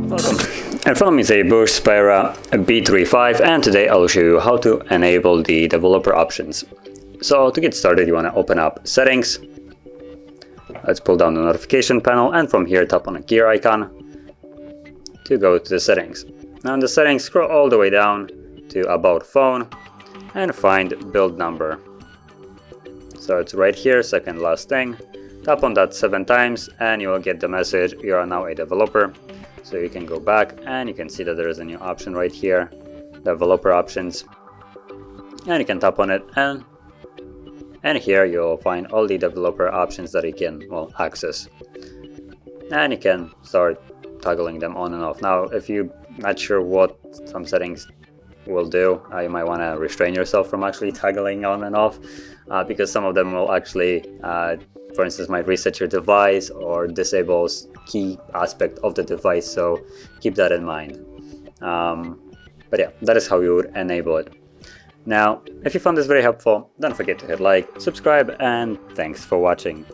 Welcome. In front of me is a BUSH Spira B5, and today I'll show you how to enable the developer options. So to get started, you want to open up Settings. Let's pull down the notification panel, and from here tap on a gear icon to go to the settings. Now in the settings, scroll all the way down to About Phone and find Build Number. So it's right here, second last thing. Tap on that 7 times and you will get the message, you are now a developer. So you can go back and you can see that there is a new option right here, developer options. And you can tap on it, and here you'll find all the developer options that you can access. And you can start toggling them on and off. Now, if you're not sure what some settings will do, you might want to restrain yourself from actually toggling on and off, because some of them will actually, for instance, might reset your device or disables key aspect of the device, so keep that in mind. But yeah, that is how you would enable it. Now, if you found this very helpful, don't forget to hit like, subscribe, and thanks for watching.